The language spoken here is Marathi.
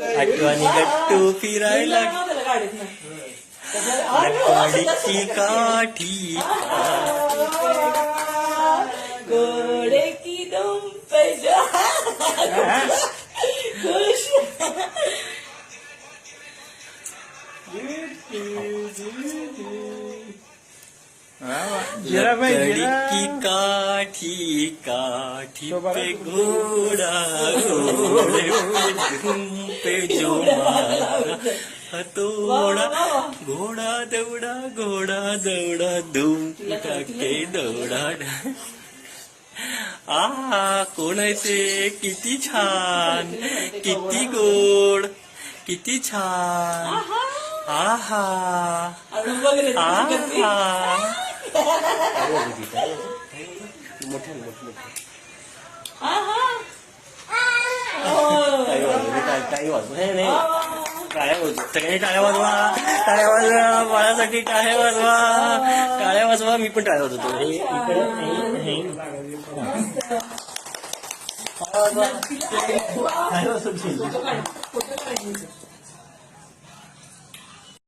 आठवणी गट्टू फिरायला लकडीची काठी घोड़े की दुम पे जा खुश लकड़ी की काठी काठी पे घोड़ा घोड़े पे जो मारा हथौड़ा घोड़ा दौड़ा धूम टाके दौड़ा आहा कोणाचे किती छान किती गोड किती छान आहा आहा सगळ्यांनी टाळ्या वाजवा बाळासाठी टाळ्या वाजवा मी पण टाळ्या वाजवतो हे